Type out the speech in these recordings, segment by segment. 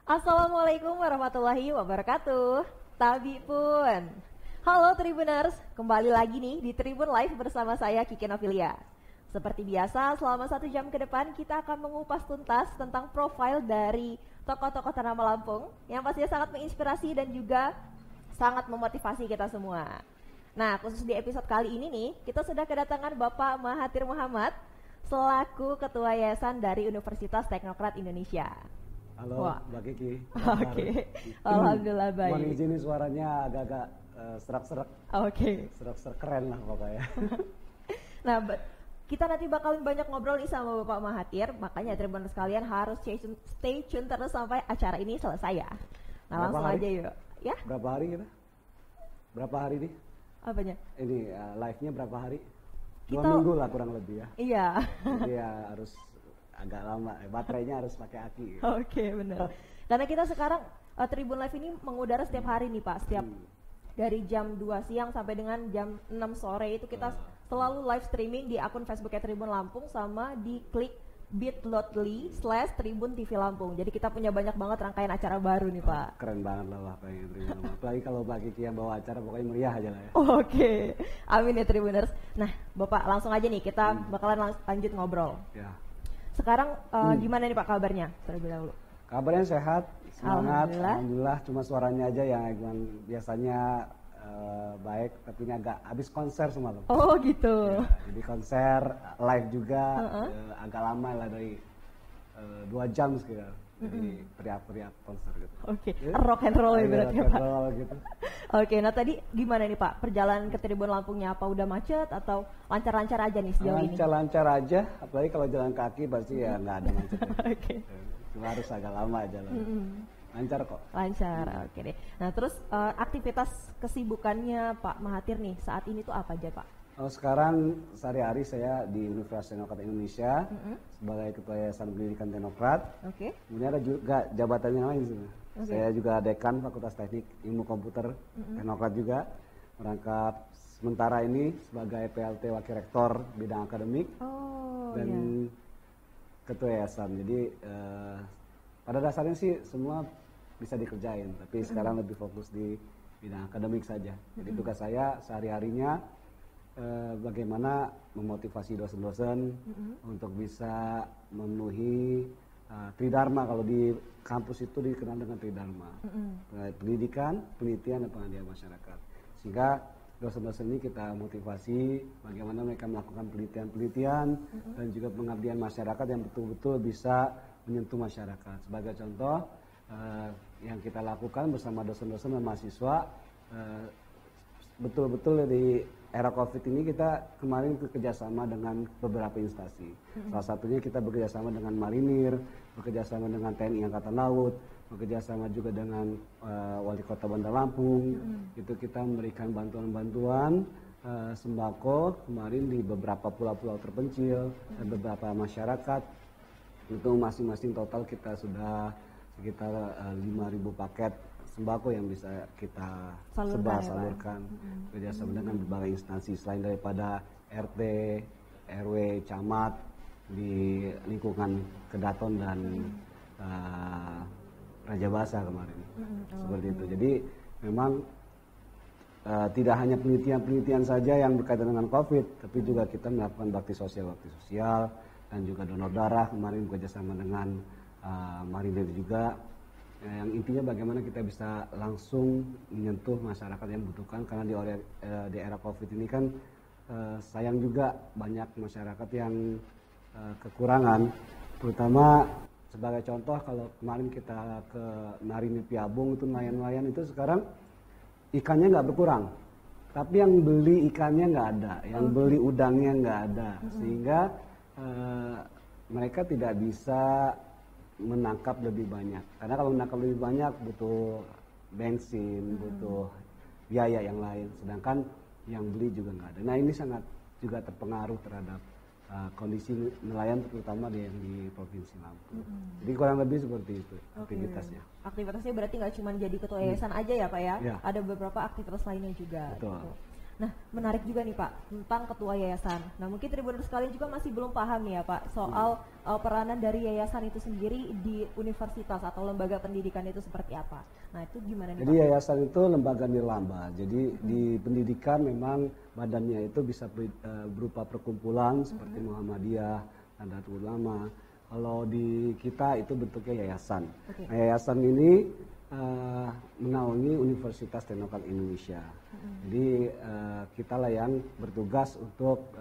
Assalamualaikum warahmatullahi wabarakatuh. Tabi pun. Halo Tribuners, kembali lagi nih di Tribun Live bersama saya Kiki Novilia. Seperti biasa, selama 1 jam ke depan kita akan mengupas tuntas tentang profil dari tokoh-tokoh ternama Lampung yang pastinya sangat menginspirasi dan juga sangat memotivasi kita semua. Nah, khusus di episode kali ini nih, kita sudah kedatangan Bapak Mahathir Mohamad selaku Ketua Yayasan dari Universitas Teknokrat Indonesia. Halo Mbak Kiki. Oke. Alhamdulillah baik. Mohon izin nih suaranya agak-agak serak-serak. Oke. Serak-serak keren lah pokoknya. Nah, kita nanti bakalan banyak ngobrol nih sama Bapak Mahathir, makanya Tribuners sekalian harus stay tune terus sampai acara ini selesai ya. Nah, langsung aja yuk. Ya? Berapa hari kita? Berapa hari nih? Apanya? Ini live-nya berapa hari? Kita... 2 minggu lah kurang lebih ya. Iya. Jadi ya harus agak lama, baterainya harus pakai aki. Oke, benar. Karena kita sekarang Tribun Live ini mengudara setiap hari nih Pak, setiap dari jam 2 siang sampai dengan jam 6 sore itu kita selalu live streaming di akun Facebooknya Tribun Lampung sama di klik bit.ly/Tribun TV Lampung. Jadi kita punya banyak banget rangkaian acara baru nih Pak. Keren banget lah pengen Tribun Lampung. Apalagi kalau Mbak Kiki yang bawa acara pokoknya meriah aja lah ya. Oke, amin ya Tribuners. Nah Bapak langsung aja nih kita bakalan lanjut ngobrol. Ya. Sekarang gimana nih Pak kabarnya terlebih dahulu? Kabarnya sehat, semangat, Alhamdulillah. Cuma suaranya aja yang biasanya baik, tapi ini agak habis konser semalam. Oh gitu. Ya, jadi konser live juga agak lama lah dari 2 jam sekitar. Jadi teriak-teriak konser gitu. Oke, rock and roll ya berarti Pak. Gitu. Oke, nah tadi gimana nih Pak perjalanan ke Tribun Lampungnya? Apa udah macet atau lancar-lancar aja nih sejauh ini? Lancar-lancar aja, apalagi kalau jalan kaki pasti ya nggak ada macet. Oke. Cuma harus agak lama jalan. Lancar kok. Lancar, oke deh. Nah terus aktivitas kesibukannya Pak Mahathir nih saat ini tuh apa aja Pak? Sekarang sehari-hari saya di Universitas Teknokrat Indonesia sebagai Ketua Yayasan Pendidikan Teknokrat. Oke. Kemudian ada juga jabatannya lain sebenarnya. Saya juga Dekan Fakultas Teknik Ilmu Komputer Teknokrat juga, merangkap sementara ini sebagai PLT Wakil Rektor bidang akademik dan Ketua Yayasan. Jadi pada dasarnya sih semua bisa dikerjain, tapi sekarang lebih fokus di bidang akademik saja. Jadi tugas saya sehari-harinya bagaimana memotivasi dosen-dosen untuk bisa memenuhi Tridharma. Kalau di kampus itu dikenal dengan Tridharma, pendidikan, penelitian, dan pengabdian masyarakat. Sehingga dosen-dosen ini kita motivasi bagaimana mereka melakukan penelitian-penelitian dan juga pengabdian masyarakat yang betul-betul bisa menyentuh masyarakat. Sebagai contoh yang kita lakukan bersama dosen-dosen dan mahasiswa, betul-betul di era COVID ini kita kemarin bekerjasama dengan beberapa instansi. Salah satunya kita bekerjasama dengan Marinir, bekerjasama dengan TNI Angkatan Laut, bekerjasama juga dengan Wali Kota Bandar Lampung. Itu kita memberikan bantuan-bantuan sembako kemarin di beberapa pulau-pulau terpencil dan beberapa masyarakat. Itu masing-masing total kita sudah sekitar 5.000 paket sembako yang bisa kita salurkan kerjasama dengan berbagai instansi selain daripada RT, RW, camat di lingkungan Kedaton dan Raja Basa kemarin. Seperti itu. Jadi memang tidak hanya penelitian-penelitian saja yang berkaitan dengan COVID, tapi juga kita melakukan bakti sosial dan juga donor darah kemarin bekerjasama dengan Marinir juga. Yang intinya bagaimana kita bisa langsung menyentuh masyarakat yang membutuhkan, karena di era COVID ini kan sayang juga banyak masyarakat yang kekurangan, terutama sebagai contoh kalau kemarin kita ke Marinir Piabung itu nelayan-nelayan itu sekarang ikannya nggak berkurang, tapi yang beli ikannya nggak ada, yang beli udangnya nggak ada, sehingga mereka tidak bisa menangkap lebih banyak. Karena kalau menangkap lebih banyak butuh bensin, butuh biaya yang lain. Sedangkan yang beli juga nggak ada. Nah ini sangat juga terpengaruh terhadap kondisi nelayan terutama di Provinsi Lampung. Jadi kurang lebih seperti itu aktivitasnya. Aktivitasnya berarti nggak cuma jadi ketua yayasan aja ya Pak ya? Ada beberapa aktivitas lainnya juga. Betul. Gitu. Nah, menarik juga nih Pak tentang ketua yayasan. Nah, mungkin Tribuners sekalian juga masih belum paham nih ya Pak soal peranan dari yayasan itu sendiri di universitas atau lembaga pendidikan itu seperti apa. Nah, itu gimana nih Jadi Pak? yayasan itu lembaga nirlaba. Jadi di pendidikan memang badannya itu bisa berupa perkumpulan seperti Muhammadiyah, Nahdlatul Ulama. Kalau di kita itu bentuknya yayasan. Okay. Nah, yayasan ini menaungi Universitas Teknokrat Indonesia. Jadi kita lah yang bertugas untuk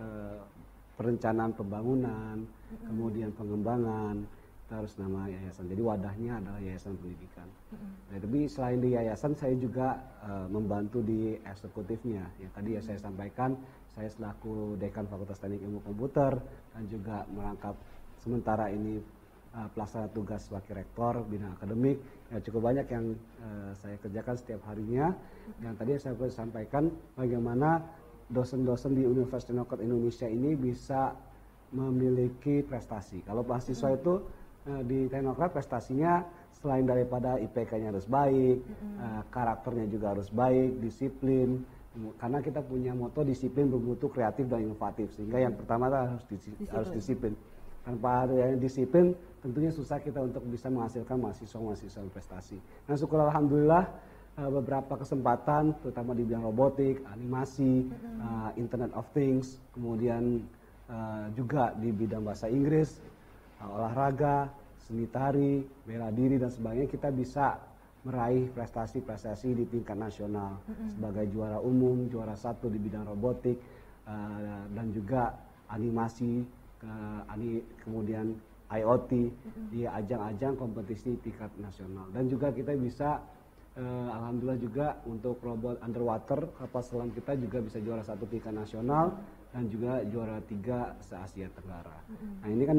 perencanaan pembangunan, kemudian pengembangan, kita harus nama yayasan. Jadi wadahnya adalah yayasan pendidikan. Nah, tapi selain di yayasan saya juga membantu di eksekutifnya. Yang tadi ya saya sampaikan, saya selaku Dekan Fakultas Teknik Ilmu Komputer dan juga merangkap sementara ini pelaksana tugas wakil rektor bidang akademik. Ya, cukup banyak yang saya kerjakan setiap harinya. Yang tadi saya sampaikan bagaimana dosen-dosen di Universitas Teknokrat Indonesia ini bisa memiliki prestasi. Kalau mahasiswa itu di Teknokrat prestasinya selain daripada IPK-nya harus baik, karakternya juga harus baik, disiplin. Karena kita punya moto disiplin bermutu kreatif dan inovatif. Sehingga yang pertama harus disiplin. Tanpa ada disiplin, tentunya susah kita untuk bisa menghasilkan mahasiswa-mahasiswa berprestasi. Nah, syukur alhamdulillah beberapa kesempatan, terutama di bidang robotik, animasi, Internet of Things, kemudian juga di bidang bahasa Inggris, olahraga, seni tari, bela diri dan sebagainya, kita bisa meraih prestasi-prestasi di tingkat nasional sebagai juara umum, juara 1 di bidang robotik, dan juga animasi, kemudian IoT di ajang-ajang kompetisi tingkat nasional. Dan juga kita bisa alhamdulillah juga untuk robot underwater kapal selam kita juga bisa juara 1 tingkat nasional dan juga juara 3 se-Asia Tenggara. Nah, ini kan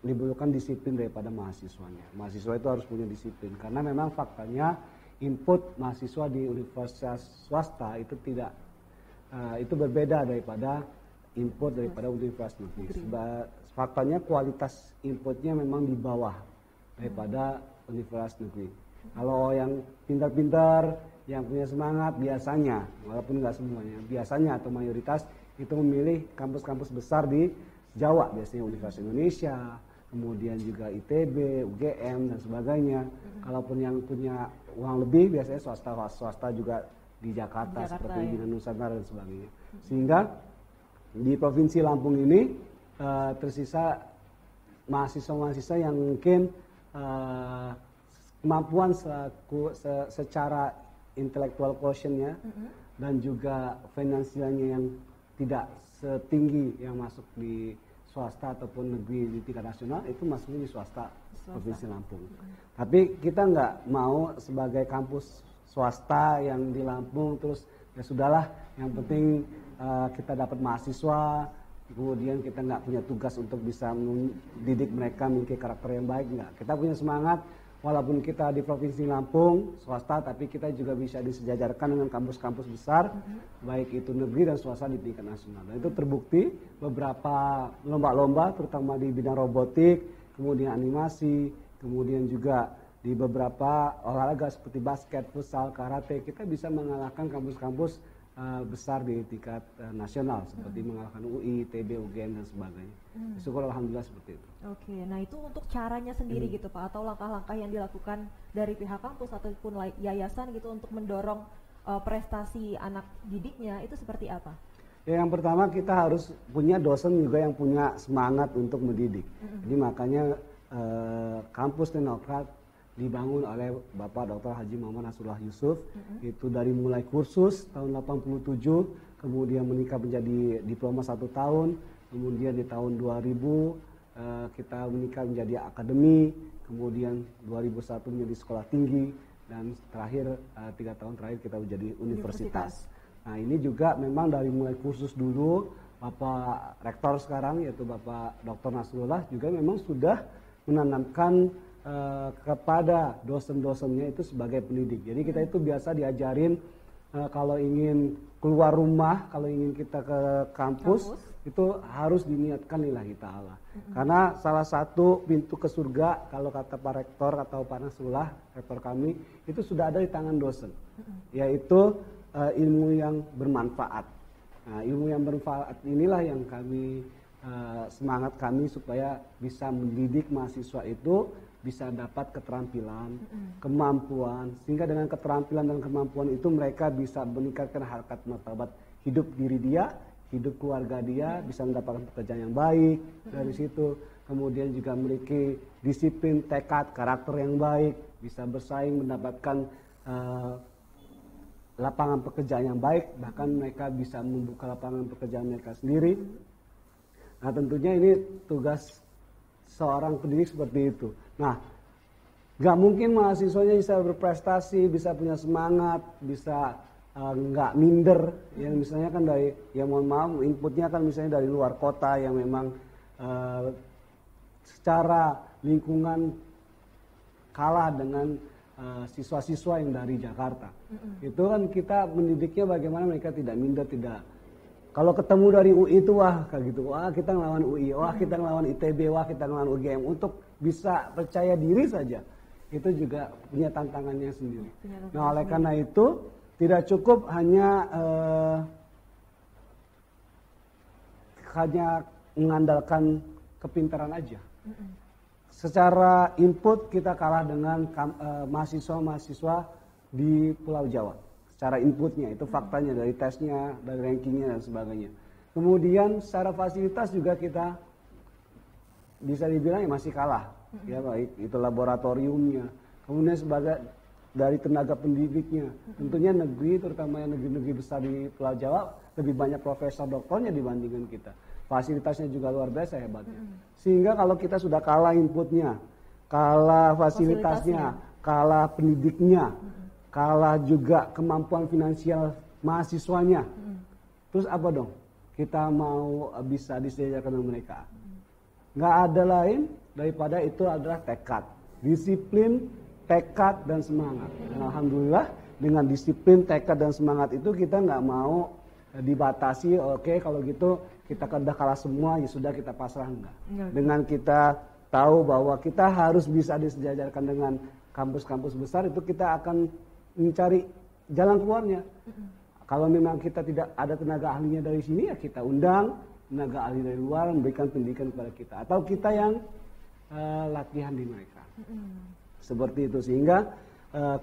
dibutuhkan disiplin daripada mahasiswanya. Mahasiswa itu harus punya disiplin karena memang faktanya input mahasiswa di universitas swasta itu tidak itu berbeda daripada input daripada universitas negeri. Faktanya kualitas inputnya memang di bawah daripada universitas negeri. Kalau yang pintar-pintar, yang punya semangat biasanya, walaupun nggak semuanya, biasanya atau mayoritas itu memilih kampus-kampus besar di Jawa, biasanya Universitas Indonesia, kemudian juga ITB, UGM dan sebagainya. Kalaupun yang punya uang lebih, biasanya swasta juga di Jakarta seperti di Nusantara dan sebagainya. Sehingga di Provinsi Lampung ini tersisa mahasiswa-mahasiswa yang mungkin kemampuan secara intelektual quotient-nya dan juga finansialnya yang tidak setinggi yang masuk di swasta ataupun negeri di tingkat nasional, itu masuknya di swasta. Provinsi Lampung. Tapi kita nggak mau sebagai kampus swasta yang di Lampung terus ya sudahlah, yang penting kita dapat mahasiswa, kemudian kita nggak punya tugas untuk bisa mendidik mereka memiliki karakter yang baik. Nggak, kita punya semangat walaupun kita di Provinsi Lampung swasta, tapi kita juga bisa disejajarkan dengan kampus-kampus besar, baik itu negeri dan swasta di tingkat nasional. Dan itu terbukti beberapa lomba-lomba terutama di bidang robotik, kemudian animasi, kemudian juga di beberapa olahraga seperti basket, futsal, karate, kita bisa mengalahkan kampus-kampus besar di tingkat nasional seperti mengalahkan UI, ITB, UGM dan sebagainya. Syukur alhamdulillah seperti itu. Oke, nah itu untuk caranya sendiri gitu Pak, atau langkah-langkah yang dilakukan dari pihak kampus ataupun yayasan gitu untuk mendorong prestasi anak didiknya itu seperti apa? Ya, yang pertama kita harus punya dosen juga yang punya semangat untuk mendidik. Jadi makanya kampus Teknokrat dibangun oleh Bapak Dr. Haji Muhammad Nasrullah Yusuf, itu dari mulai kursus tahun 87, kemudian menikah menjadi diploma 1 tahun, kemudian di tahun 2000 kita menikah menjadi akademi, kemudian 2001 menjadi sekolah tinggi, dan terakhir 3 tahun terakhir kita menjadi universitas. Nah, ini juga memang dari mulai kursus dulu, Bapak Rektor sekarang yaitu Bapak Dr. Nasrullah juga memang sudah menanamkan kepada dosen-dosennya itu sebagai pendidik. Jadi kita itu biasa diajarin kalau ingin keluar rumah, kalau ingin kita ke kampus itu harus diniatkan lillahi ta'ala. Karena salah satu pintu ke surga kalau kata Pak Rektor atau Pak Nasrullah, rektor kami, itu sudah ada di tangan dosen. Yaitu ilmu yang bermanfaat. Nah, ilmu yang bermanfaat inilah yang kami semangat kami supaya bisa mendidik mahasiswa itu bisa dapat keterampilan, kemampuan, sehingga dengan keterampilan dan kemampuan itu mereka bisa meningkatkan harkat martabat hidup diri dia, hidup keluarga dia, bisa mendapatkan pekerjaan yang baik dari situ. Kemudian juga memiliki disiplin, tekad, karakter yang baik, bisa bersaing mendapatkan lapangan pekerjaan yang baik, bahkan mereka bisa membuka lapangan pekerjaan mereka sendiri. Nah, tentunya ini tugas seorang pendidik seperti itu. Nah, nggak mungkin mahasiswanya bisa berprestasi, bisa punya semangat, bisa nggak minder. Yang misalnya kan dari, ya mohon maaf, inputnya kan misalnya dari luar kota yang memang secara lingkungan kalah dengan siswa-siswa yang dari Jakarta. Itu kan kita mendidiknya bagaimana mereka tidak minder, tidak. Kalau ketemu dari UI itu wah kayak gitu, wah kita ngelawan UI, wah kita ngelawan ITB, wah kita ngelawan UGM. Untuk bisa percaya diri saja, itu juga punya tantangannya sendiri. Nah, oleh karena itu tidak cukup hanya mengandalkan kepintaran aja. Secara input kita kalah dengan mahasiswa-mahasiswa di Pulau Jawa. Secara inputnya, itu faktanya dari tesnya, dari rankingnya dan sebagainya. Kemudian secara fasilitas juga kita bisa dibilang ya masih kalah. Ya baik, itu laboratoriumnya. Kemudian sebagai dari tenaga pendidiknya. Tentunya negeri, terutama yang negeri-negeri besar di Pulau Jawa, lebih banyak profesor doktornya dibandingkan kita. Fasilitasnya juga luar biasa hebatnya. Sehingga kalau kita sudah kalah inputnya, kalah fasilitasnya, kalah pendidiknya, kalah juga kemampuan finansial mahasiswanya. Terus apa dong? Kita mau bisa disejajarkan dengan mereka. Nggak ada lain daripada itu adalah tekad. Disiplin, tekad, dan semangat. Dan alhamdulillah dengan disiplin, tekad, dan semangat itu kita nggak mau dibatasi. Oke, kalau gitu kita udah kalah semua, ya sudah kita pasrah. Enggak. Dengan kita tahu bahwa kita harus bisa disejajarkan dengan kampus-kampus besar, itu kita akan mencari jalan keluarnya. Kalau memang kita tidak ada tenaga ahlinya dari sini, ya kita undang tenaga ahli dari luar memberikan pendidikan kepada kita, atau kita yang latihan di mereka. Seperti itu, sehingga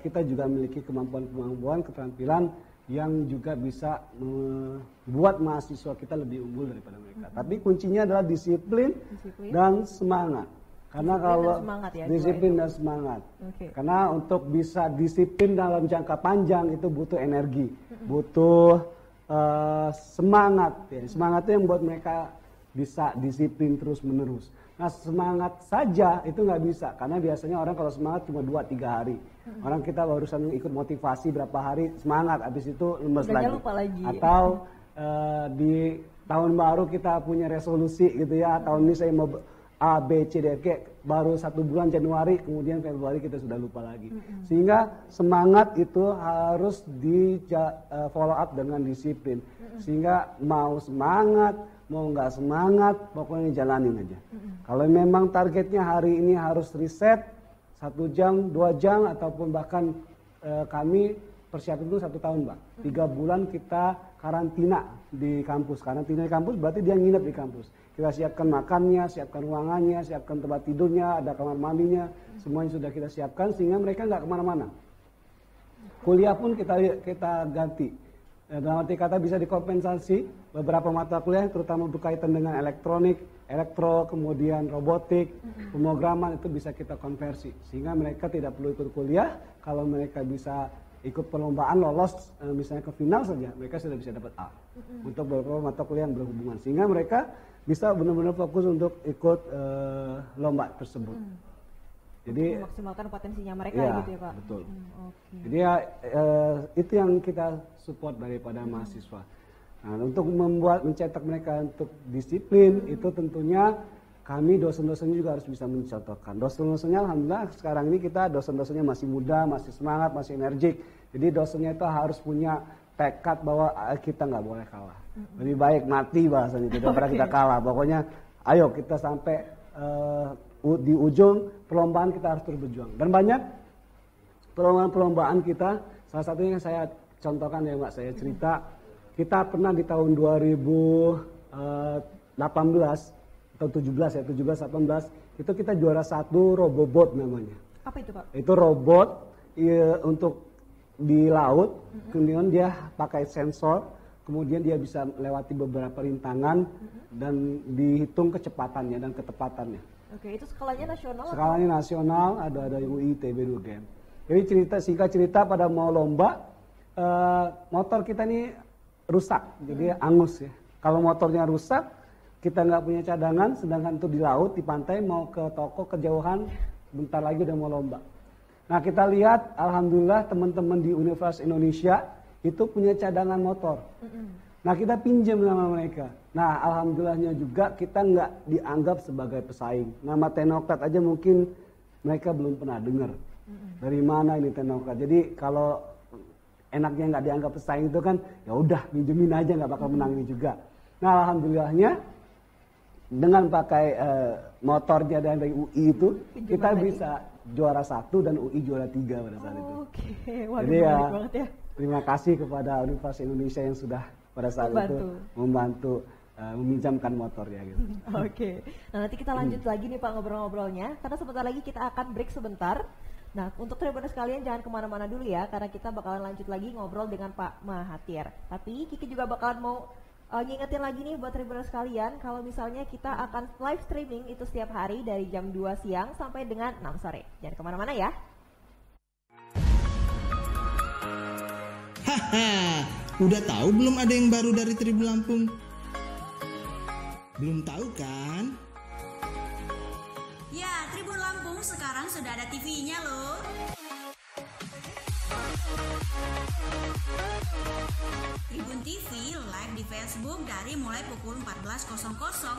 kita juga memiliki kemampuan-kemampuan, keterampilan yang juga bisa membuat mahasiswa kita lebih unggul daripada mereka. Tapi kuncinya adalah disiplin dan semangat. Karena kalau disiplin dan semangat. Karena untuk bisa disiplin dalam jangka panjang itu butuh energi, butuh semangat. Ya. Semangat itu yang membuat mereka bisa disiplin terus menerus. Nah, semangat saja itu nggak bisa, karena biasanya orang kalau semangat cuma 2-3 hari. Orang kita barusan ikut motivasi berapa hari semangat, habis itu lemes lagi. Atau di tahun baru kita punya resolusi gitu ya, tahun ini saya mau A, B, C, D, F, baru 1 bulan Januari, kemudian Februari kita sudah lupa lagi. Sehingga semangat itu harus di follow up dengan disiplin. Sehingga mau semangat, mau nggak semangat, pokoknya jalanin aja. Kalau memang targetnya hari ini harus riset 1 jam, 2 jam, ataupun bahkan kami persiapan itu 1 tahun, Mbak. 3 bulan kita karantina di kampus. Karantina di kampus berarti dia nginep di kampus. Kita siapkan makannya, siapkan ruangannya, siapkan tempat tidurnya, ada kamar mandinya, semuanya sudah kita siapkan sehingga mereka nggak kemana-mana. Kuliah pun kita ganti. Dalam arti kata bisa dikompensasi beberapa mata kuliah, terutama berkaitan dengan elektronik, elektro, kemudian robotik, pemrograman, itu bisa kita konversi. Sehingga mereka tidak perlu ikut kuliah, kalau mereka bisa ikut perlombaan, lolos misalnya ke final saja, mereka sudah bisa dapat A. Untuk beberapa mata kuliah yang berhubungan. Sehingga mereka bisa benar-benar fokus untuk ikut lomba tersebut. Jadi memaksimalkan potensinya mereka ya, gitu ya Pak. Betul. Jadi ya itu yang kita support daripada mahasiswa. Nah, untuk mencetak mereka untuk disiplin itu tentunya kami dosen-dosennya juga harus bisa mencontohkan. Dosen-dosennya alhamdulillah sekarang ini kita dosen-dosennya masih muda, masih semangat, masih energik. Jadi dosennya itu harus punya tekad bahwa kita nggak boleh kalah. Lebih baik mati bahasanya daripada kita kalah. Pokoknya ayo kita sampai di ujung perlombaan kita harus terus berjuang. Dan banyak perlombaan kita, salah satunya yang saya contohkan ya Mbak, saya cerita, kita pernah di tahun 2018 atau 17 ya, 17-18, itu kita juara 1 Robobot namanya. Apa itu Pak? Itu robot untuk di laut, kemudian dia pakai sensor, kemudian dia bisa melewati beberapa rintangan dan dihitung kecepatannya dan ketepatannya. Oke, itu skalanya nasional? Skalanya nasional, ada UI, ITB, UGM. Jadi singkat cerita pada mau lomba, motor kita ini rusak, jadi angus ya. Kalau motornya rusak, kita nggak punya cadangan, sedangkan itu di laut, di pantai, mau ke toko kejauhan, bentar lagi udah mau lomba. Nah kita lihat, alhamdulillah teman-teman di Universitas Indonesia itu punya cadangan motor. Nah kita pinjam sama mereka. Nah alhamdulillahnya juga kita nggak dianggap sebagai pesaing. Nama Teknokrat aja mungkin mereka belum pernah dengar. Dari mana ini Teknokrat? Jadi kalau enaknya nggak dianggap pesaing itu kan, ya udah pinjemin aja nggak bakal menang ini juga. Nah alhamdulillahnya dengan pakai motornya dari UI itu kita bisa juara 1 dan UI juara 3 pada saat itu. Oke, waduh, jadi ya, banget ya. Terima kasih kepada Universitas Indonesia yang sudah pada saat itu membantu meminjamkan motornya gitu. Oke. Nah nanti kita lanjut lagi nih Pak ngobrol-ngobrolnya, karena sebentar lagi kita akan break sebentar. Nah untuk Tribuners sekalian jangan kemana-mana dulu ya, karena kita bakalan lanjut lagi ngobrol dengan Pak Mahathir. Tapi Kiki juga bakalan mau ngingetin lagi nih buat Tribuners sekalian, kalau misalnya kita akan live streaming itu setiap hari dari jam 2 siang sampai dengan 6 sore. Jangan kemana-mana ya. Haha, udah tahu belum ada yang baru dari Tribun Lampung? Belum tahu kan? Ya, Tribun Lampung sekarang sudah ada TV-nya loh. Tribun TV live di Facebook dari mulai pukul 14.00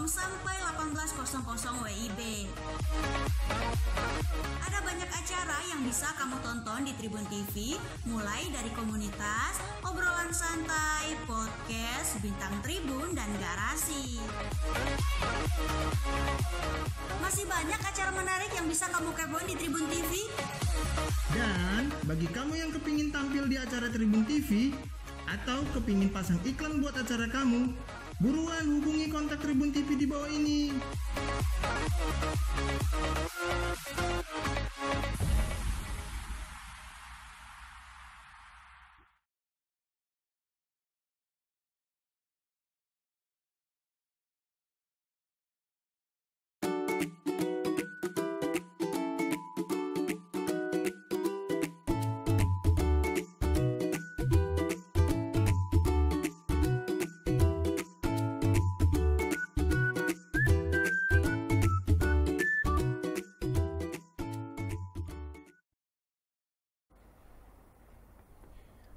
sampai 18.00 WIB. Ada banyak acara yang bisa kamu tonton di Tribun TV, mulai dari komunitas, obrolan santai, podcast, bintang tribun, dan garasi. Masih banyak acara menarik yang bisa kamu kepoin di Tribun TV. Dan bagi kamu yang kepingin tampil di acara Tribun TV atau kepingin pasang iklan buat acara kamu, buruan hubungi kontak Tribun TV di bawah ini.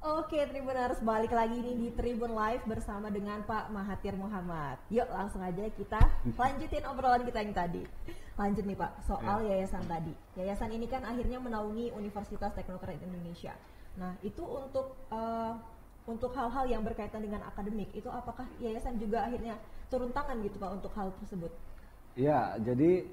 Oke Tribuners, balik lagi nih di Tribun Live bersama dengan Pak Mahathir Muhammad. Yuk langsung aja kita lanjutin obrolan kita yang tadi. Lanjut nih Pak, soal yayasan tadi. Yayasan ini kan akhirnya menaungi Universitas Teknokrat Indonesia. Nah itu untuk hal-hal yang berkaitan dengan akademik, itu apakah yayasan juga akhirnya turun tangan gitu Pak untuk hal tersebut? Ya, jadi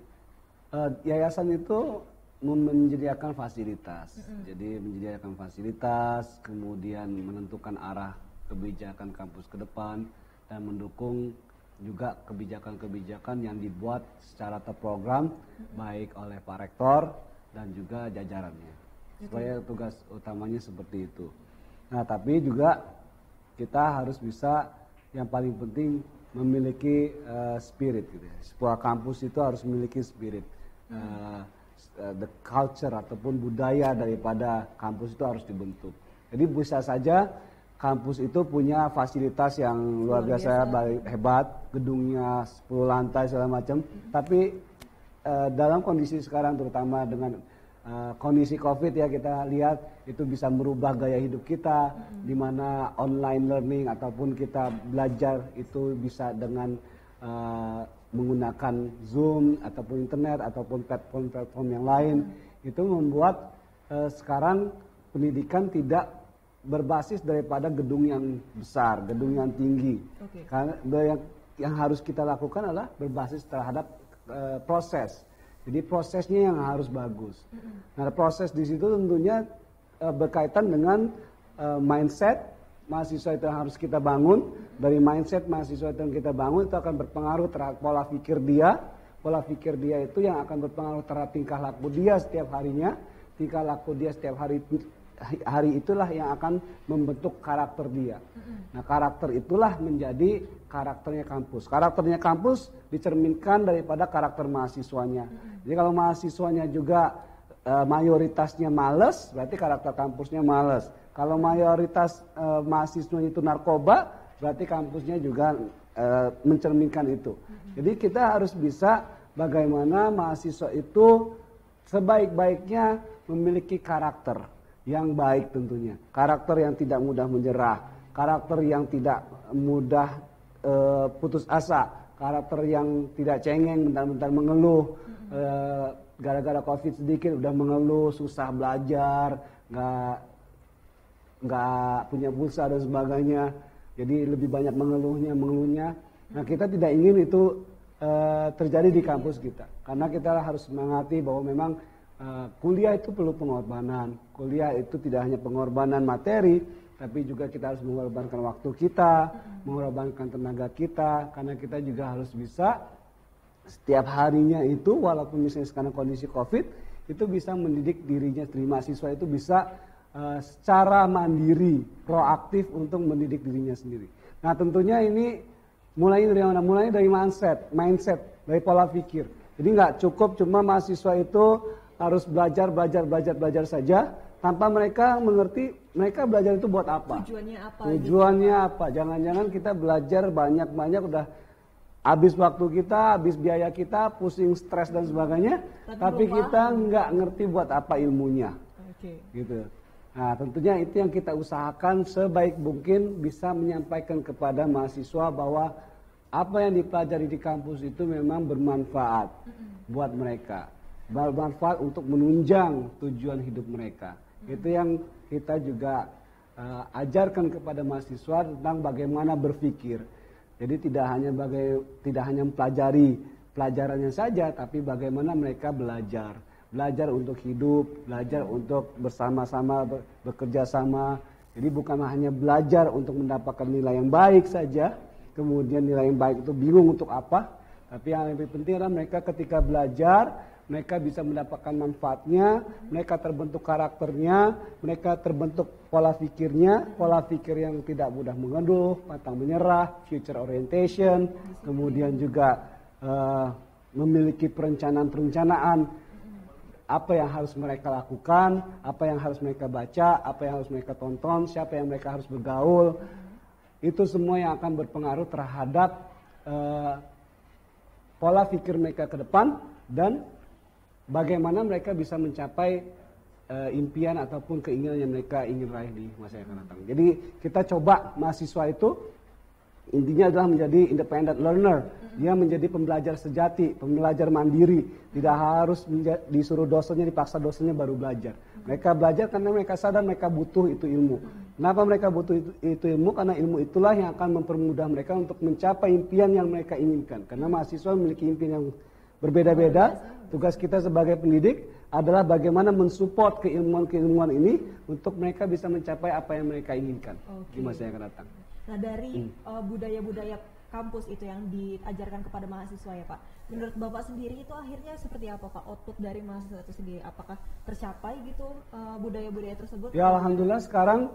yayasan itu menyediakan fasilitas. Jadi menyediakan fasilitas, kemudian menentukan arah kebijakan kampus ke depan dan mendukung juga kebijakan-kebijakan yang dibuat secara terprogram baik oleh Pak Rektor dan juga jajarannya. Supaya tugas utamanya seperti itu. Nah, tapi juga kita harus bisa yang paling penting memiliki spirit gitu ya. Sebuah kampus itu harus memiliki spirit. The culture ataupun budaya daripada kampus itu harus dibentuk. Jadi bisa saja kampus itu punya fasilitas yang luar biasa hebat, gedungnya 10 lantai segala macam, tapi dalam kondisi sekarang terutama dengan kondisi COVID ya, kita lihat itu bisa merubah gaya hidup kita, di mana online learning ataupun kita belajar itu bisa dengan menggunakan Zoom ataupun internet ataupun platform-platform yang lain. Itu membuat sekarang pendidikan tidak berbasis daripada gedung yang besar, gedung yang tinggi. Karena yang harus kita lakukan adalah berbasis terhadap proses. Jadi prosesnya yang harus bagus. Nah, proses di situ tentunya berkaitan dengan mindset mahasiswa itu yang harus kita bangun. Dari mindset mahasiswa itu yang kita bangun itu akan berpengaruh terhadap pola pikir dia. Pola pikir dia itu yang akan berpengaruh terhadap tingkah laku dia setiap harinya. Tingkah laku dia setiap hari itulah yang akan membentuk karakter dia. Nah, karakter itulah menjadi karakternya kampus. Karakternya kampus dicerminkan daripada karakter mahasiswanya. Jadi kalau mahasiswanya juga mayoritasnya malas, berarti karakter kampusnya malas. Kalau mayoritas mahasiswanya itu narkoba, berarti kampusnya juga mencerminkan itu. Jadi kita harus bisa bagaimana mahasiswa itu sebaik-baiknya memiliki karakter yang baik tentunya. Karakter yang tidak mudah menyerah, karakter yang tidak mudah putus asa, karakter yang tidak cengeng, bentar-bentar mengeluh, gara-gara COVID sedikit udah mengeluh, susah belajar, nggak punya pulsa dan sebagainya. Jadi lebih banyak mengeluhnya. Nah, kita tidak ingin itu terjadi di kampus kita, karena kita harus semangati bahwa memang kuliah itu perlu pengorbanan. Kuliah itu tidak hanya pengorbanan materi, tapi juga kita harus mengorbankan waktu kita, mengorbankan tenaga kita, karena kita juga harus bisa setiap harinya itu, walaupun misalnya sekarang kondisi COVID, itu bisa mendidik dirinya sendiri. Mahasiswa itu bisa secara mandiri, proaktif untuk mendidik dirinya sendiri. Nah, tentunya ini mulai dari mana? Mulai dari mindset, dari pola pikir. Jadi nggak cukup cuma mahasiswa itu harus belajar saja tanpa mereka mengerti mereka belajar itu buat apa. Tujuannya apa? Jangan-jangan kita belajar banyak-banyak udah habis waktu kita, habis biaya kita, pusing, stres dan sebagainya, tapi kita nggak ngerti buat apa ilmunya. Gitu. Nah, tentunya itu yang kita usahakan sebaik mungkin bisa menyampaikan kepada mahasiswa bahwa apa yang dipelajari di kampus itu memang bermanfaat buat mereka. Bermanfaat untuk menunjang tujuan hidup mereka. Itu yang kita juga ajarkan kepada mahasiswa tentang bagaimana berpikir. Jadi tidak hanya mempelajari pelajarannya saja, tapi bagaimana mereka belajar untuk hidup, belajar untuk bersama-sama bekerja sama. Jadi bukan hanya belajar untuk mendapatkan nilai yang baik saja, kemudian nilai yang baik itu bingung untuk apa, tapi yang lebih penting adalah mereka ketika belajar, mereka bisa mendapatkan manfaatnya, mereka terbentuk karakternya, mereka terbentuk pola pikir yang tidak mudah mengeluh, pantang menyerah, future orientation, kemudian juga memiliki perencanaan apa yang harus mereka lakukan, apa yang harus mereka baca, apa yang harus mereka tonton, siapa yang mereka harus bergaul. Itu semua yang akan berpengaruh terhadap pola pikir mereka ke depan dan bagaimana mereka bisa mencapai impian ataupun keinginan yang mereka ingin raih di masa yang akan datang. Jadi kita coba mahasiswa itu intinya adalah menjadi independent learner. Dia menjadi pembelajar sejati, pembelajar mandiri. Tidak harus disuruh dosennya, dipaksa dosennya baru belajar. Mereka belajar karena mereka sadar mereka butuh itu ilmu. Kenapa mereka butuh itu ilmu? Karena ilmu itulah yang akan mempermudah mereka untuk mencapai impian yang mereka inginkan. Karena mahasiswa memiliki impian yang berbeda-beda. Tugas kita sebagai pendidik adalah bagaimana mensupport keilmuan-keilmuan ini untuk mereka bisa mencapai apa yang mereka inginkan di masa yang akan datang. Nah, dari budaya-budaya kampus itu yang diajarkan kepada mahasiswa ya Pak, menurut Bapak sendiri itu akhirnya seperti apa Pak, output dari mahasiswa itu sendiri, apakah tercapai gitu budaya-budaya tersebut? Ya, alhamdulillah sekarang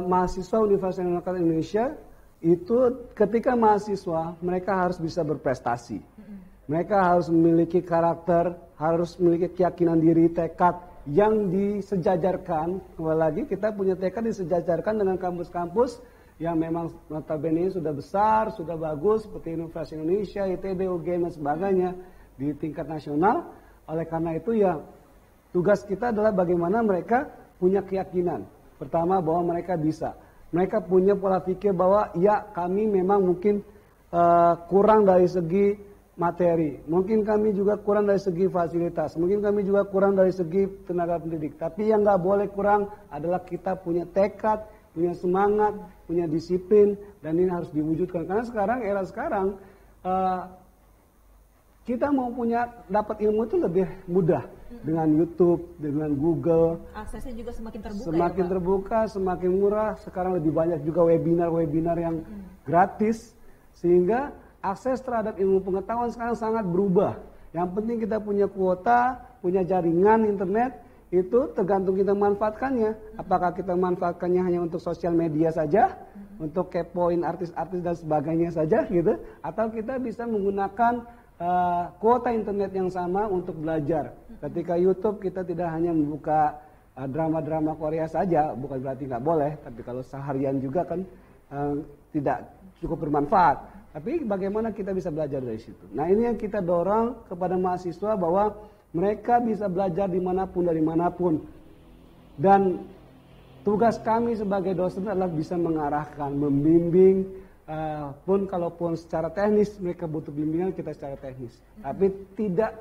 mahasiswa Universitas Indonesia itu ketika mahasiswa mereka harus bisa berprestasi. Mereka harus memiliki karakter, harus memiliki keyakinan diri, tekad yang disejajarkan. Kembali lagi kita punya tekad disejajarkan dengan kampus-kampus yang memang notabene sudah besar, sudah bagus seperti Universitas Indonesia, ITB, UGM dan sebagainya di tingkat nasional. Oleh karena itu ya tugas kita adalah bagaimana mereka punya keyakinan. Pertama bahwa mereka bisa. Mereka punya pola pikir bahwa ya kami memang mungkin kurang dari segi materi, mungkin kami juga kurang dari segi fasilitas, mungkin kami juga kurang dari segi tenaga pendidik. Tapi yang nggak boleh kurang adalah kita punya tekad, punya semangat, punya disiplin, dan ini harus diwujudkan. Karena sekarang era sekarang kita mau dapat ilmu itu lebih mudah dengan YouTube, dengan Google. Aksesnya juga semakin terbuka. Semakin terbuka, semakin murah. Sekarang lebih banyak juga webinar yang gratis, sehingga akses terhadap ilmu pengetahuan sekarang sangat berubah. Yang penting kita punya kuota, punya jaringan internet, itu tergantung kita manfaatkannya. Apakah kita manfaatkannya hanya untuk sosial media saja, untuk kepoin artis-artis dan sebagainya saja gitu, atau kita bisa menggunakan kuota internet yang sama untuk belajar. Ketika YouTube kita tidak hanya membuka drama-drama Korea saja, bukan berarti nggak boleh, tapi kalau seharian juga kan tidak cukup bermanfaat. Tapi bagaimana kita bisa belajar dari situ. Nah ini yang kita dorong kepada mahasiswa bahwa mereka bisa belajar dimanapun dari manapun. Dan tugas kami sebagai dosen adalah bisa mengarahkan, membimbing, kalaupun secara teknis mereka butuh bimbingan, kita secara teknis. Tapi tidak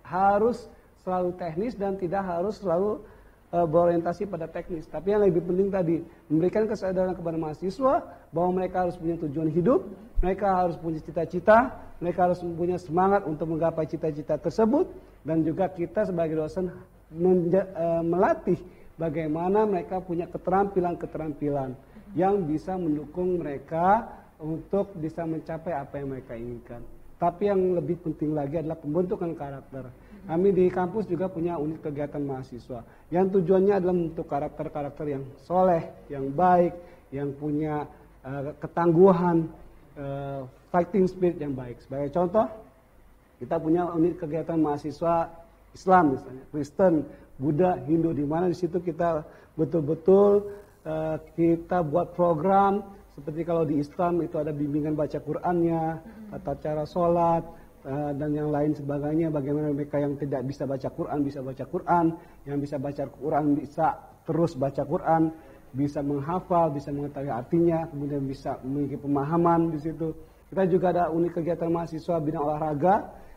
harus selalu teknis dan tidak harus selalu berorientasi pada teknis. Tapi yang lebih penting tadi, memberikan kesadaran kepada mahasiswa bahwa mereka harus punya tujuan hidup, mereka harus punya cita-cita, mereka harus punya semangat untuk menggapai cita-cita tersebut, dan juga kita sebagai dosen melatih bagaimana mereka punya keterampilan-keterampilan yang bisa mendukung mereka untuk bisa mencapai apa yang mereka inginkan. Tapi yang lebih penting lagi adalah pembentukan karakter. Kami di kampus juga punya unit kegiatan mahasiswa yang tujuannya adalah membentuk karakter-karakter yang soleh, yang baik, yang punya ketangguhan, fighting spirit yang baik. Sebagai contoh, kita punya unit kegiatan mahasiswa Islam misalnya, Kristen, Buddha, Hindu, di mana di situ kita betul-betul kita buat program. Seperti kalau di Islam itu ada bimbingan baca Qur'annya, tata cara sholat, dan yang lain sebagainya. Bagaimana mereka yang tidak bisa baca Qur'an bisa baca Qur'an, yang bisa baca Qur'an bisa terus baca Qur'an, bisa menghafal, bisa mengetahui artinya, kemudian bisa memiliki pemahaman di situ. Kita juga ada unit kegiatan mahasiswa bidang olahraga.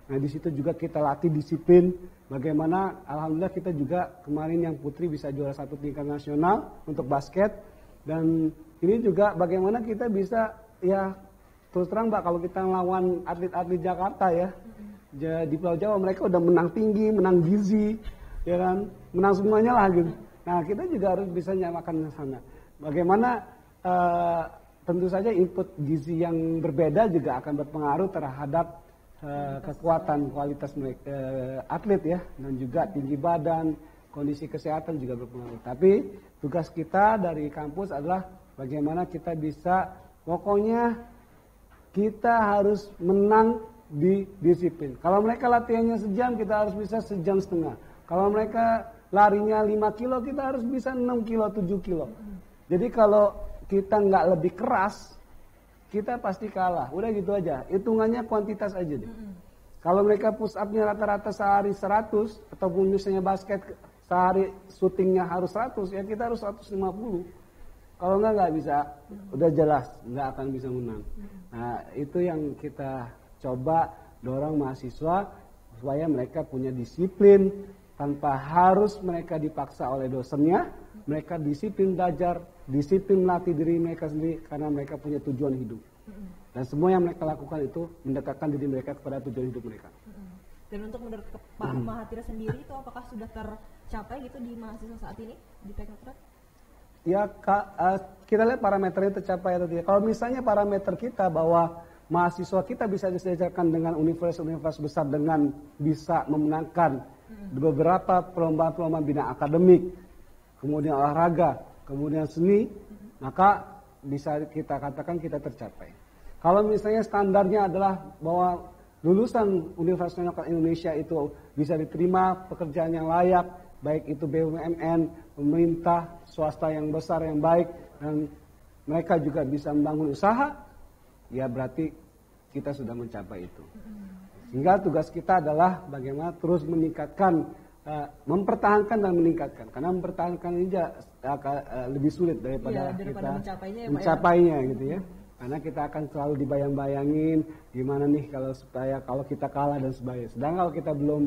Nah di situ juga kita latih disiplin. Bagaimana alhamdulillah kita juga kemarin yang putri bisa juara 1 tingkat nasional untuk basket. Dan ini juga bagaimana kita bisa, ya terus terang Mbak, kalau kita melawan atlet-atlet Jakarta ya, di Pulau Jawa mereka udah menang tinggi, menang gizi, ya kan, menang semuanya lah gitu. Nah kita juga harus bisa nyamakan ke sana. Bagaimana tentu saja input gizi yang berbeda juga akan berpengaruh terhadap kekuatan kualitas mereka, atlet ya, dan juga tinggi badan, kondisi kesehatan juga berpengaruh. Tapi tugas kita dari kampus adalah bagaimana kita bisa, pokoknya kita harus menang di disiplin. Kalau mereka latihannya sejam, kita harus bisa sejam setengah. Kalau mereka larinya 5 kilo, kita harus bisa 6 kilo, 7 kilo. Jadi kalau kita nggak lebih keras, kita pasti kalah. Udah gitu aja, hitungannya kuantitas aja deh. Kalau mereka push up-nya rata-rata sehari 100, ataupun misalnya basket sehari syutingnya harus 100, ya kita harus 150. Kalau nggak bisa, udah jelas nggak akan bisa menang. Nah itu yang kita coba dorong mahasiswa supaya mereka punya disiplin tanpa harus mereka dipaksa oleh dosennya. Mereka disiplin belajar, disiplin melatih diri mereka sendiri karena mereka punya tujuan hidup. Dan semua yang mereka lakukan itu mendekatkan diri mereka kepada tujuan hidup mereka. Dan untuk menurut Pak Mahathir sendiri itu apakah sudah tercapai gitu di mahasiswa saat ini di Teknokrat? Ya kita lihat parameternya tercapai atau tidak. Kalau misalnya parameter kita bahwa mahasiswa kita bisa disejajarkan dengan universitas besar dengan bisa memenangkan beberapa perlombaan-perlombaan bidang akademik, kemudian olahraga, kemudian seni, maka bisa kita katakan kita tercapai. Kalau misalnya standarnya adalah bahwa lulusan Universitas Indonesia itu bisa diterima pekerjaan yang layak, baik itu BUMN, pemerintah, swasta yang besar yang baik, dan mereka juga bisa membangun usaha, ya berarti kita sudah mencapai itu. Sehingga tugas kita adalah bagaimana terus meningkatkan, mempertahankan dan meningkatkan. Karena mempertahankan ini lebih sulit daripada kita mencapainya gitu ya. Karena kita akan selalu dibayang-bayangin gimana nih kalau kita kalah dan sebagainya. Sedangkan kalau kita belum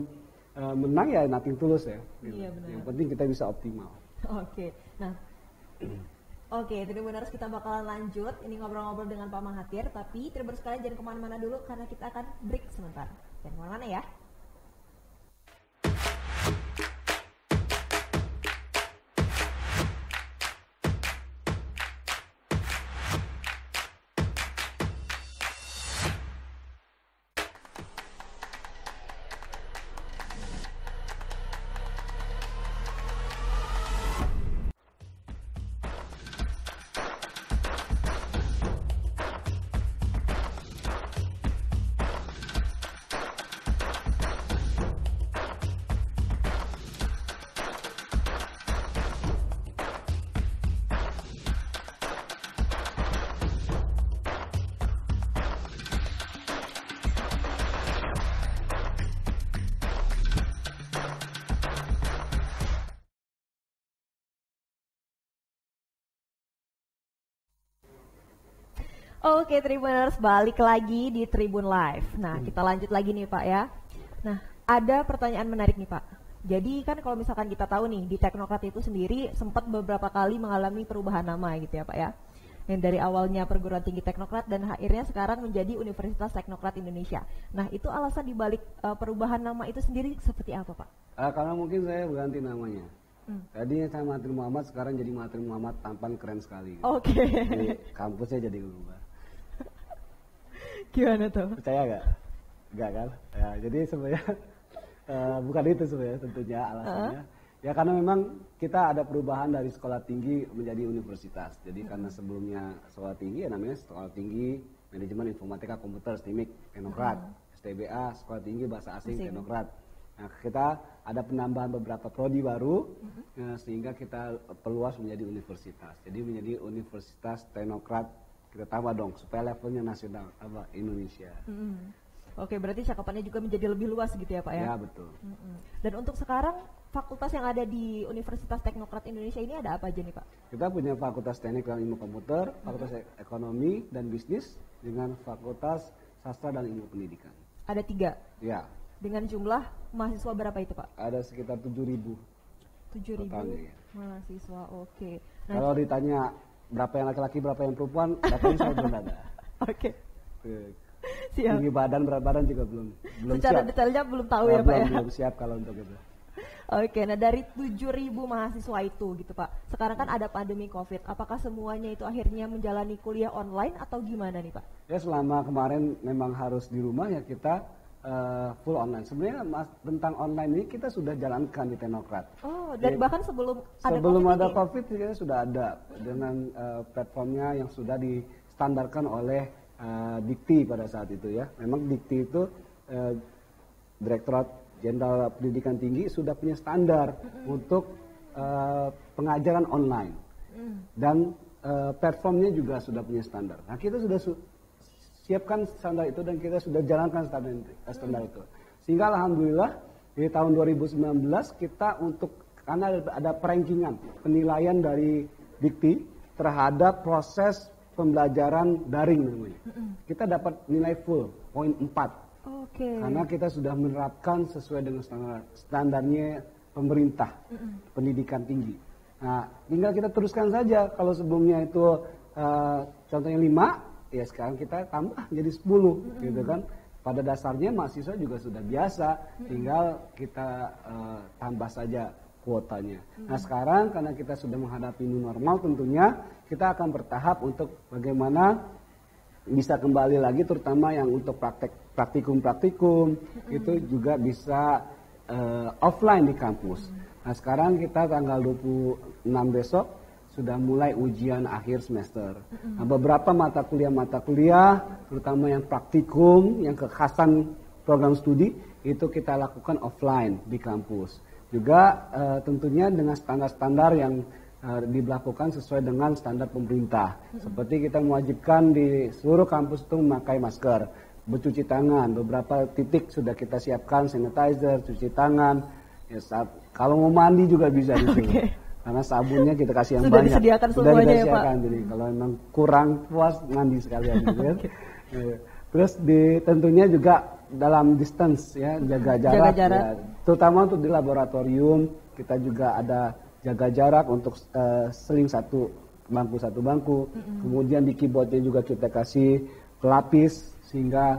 menang ya nothing tulus ya. Iya, benar. Yang penting kita bisa optimal. Oke, nah, Tribuners kita bakalan lanjut ini ngobrol-ngobrol dengan Pak Mahathir, tapi Tribuners sekalian jangan kemana-mana dulu karena kita akan break sebentar. Jangan kemana-mana ya. Oke Tribuners, balik lagi di Tribun Live. Nah, kita lanjut lagi nih Pak ya. Nah, ada pertanyaan menarik nih Pak. Jadi kan kalau misalkan kita tahu nih, di Teknokrat itu sendiri sempat beberapa kali mengalami perubahan nama gitu ya Pak ya. Yang dari awalnya perguruan tinggi Teknokrat dan akhirnya sekarang menjadi Universitas Teknokrat Indonesia. Nah, itu alasan dibalik perubahan nama itu sendiri seperti apa Pak? Karena mungkin saya ganti namanya. Tadinya saya Mahathir Muhammad, sekarang jadi Mahathir Muhammad, tampan keren sekali. Gitu. Oke. Jadi kampusnya jadi berubah. Gimana tuh? Percaya nggak? Nggak kan? Ya, jadi sebenarnya bukan itu sebenarnya tentunya alasannya. Ya karena memang kita ada perubahan dari sekolah tinggi menjadi universitas. Jadi karena sebelumnya sekolah tinggi ya namanya Sekolah Tinggi Manajemen Informatika Komputer STIMIK Teknokrat, STBA Sekolah Tinggi Bahasa Asing Teknokrat. Nah, kita ada penambahan beberapa prodi baru sehingga kita perluas menjadi universitas. Jadi menjadi Universitas Teknokrat, kita tambah dong supaya levelnya nasional tambah Indonesia. Oke, berarti cakupannya juga menjadi lebih luas gitu ya Pak ya? Ya betul. Dan untuk sekarang fakultas yang ada di Universitas Teknokrat Indonesia ini ada apa aja nih Pak? Kita punya Fakultas Teknik dan Ilmu Komputer, Fakultas Ekonomi dan Bisnis dengan Fakultas Sastra dan Ilmu Pendidikan. Ada 3? Ya. Dengan jumlah mahasiswa berapa itu Pak? Ada sekitar 7.000. 7.000 ya. mahasiswa, oke. Nah, kalau ditanya berapa yang laki-laki, berapa yang perempuan, datanya saya belum ada. Oke. Siap. Tinggi badan, berat badan juga belum Secara siap. detailnya belum tahu ya Pak ya? Belum siap kalau untuk itu. Oke, nah dari 7.000 mahasiswa itu gitu Pak, sekarang kan ada pandemi COVID, apakah semuanya itu akhirnya menjalani kuliah online atau gimana nih Pak? Ya selama kemarin memang harus di rumah ya kita full online. Sebenarnya tentang online ini kita sudah jalankan di Teknokrat. Oh, dan bahkan sebelum ada COVID kita sudah ada dengan platformnya yang sudah distandarkan oleh Dikti pada saat itu ya. Memang Dikti itu Direktorat Jenderal Pendidikan Tinggi sudah punya standar untuk pengajaran online dan platformnya juga sudah punya standar. Nah kita sudah siapkan standar itu dan kita sudah jalankan standar itu. Sehingga alhamdulillah di tahun 2019 kita karena ada perankingan penilaian dari Dikti terhadap proses pembelajaran daring namanya. Kita dapat nilai full, poin 4. Karena kita sudah menerapkan sesuai dengan standarnya pemerintah pendidikan tinggi. Nah, tinggal kita teruskan saja. Kalau sebelumnya itu contohnya 5, ya sekarang kita tambah jadi 10 gitu kan. Pada dasarnya mahasiswa juga sudah biasa, tinggal kita tambah saja kuotanya. Nah sekarang karena kita sudah menghadapi new normal tentunya kita akan bertahap untuk bagaimana bisa kembali lagi terutama yang untuk praktikum itu juga bisa offline di kampus. Nah sekarang kita tanggal 26 besok sudah mulai ujian akhir semester. Nah, beberapa mata kuliah terutama yang praktikum, yang kekhasan program studi itu kita lakukan offline di kampus. Juga tentunya dengan standar-standar yang diberlakukan sesuai dengan standar pemerintah. Seperti kita mewajibkan di seluruh kampus itu memakai masker, bercuci tangan. Beberapa titik sudah kita siapkan sanitizer, cuci tangan. Ya, kalau mau mandi juga bisa di sini. Karena sabunnya kita kasih yang sudah banyak. Disediakan semuanya ya Pak. Jadi kalau memang kurang puas mandi sekalian gitu ya. Terus tentunya juga dalam distance ya, jaga jarak. Ya, terutama untuk di laboratorium kita juga ada jaga jarak untuk seling satu bangku. Kemudian di keyboardnya juga kita kasih pelapis sehingga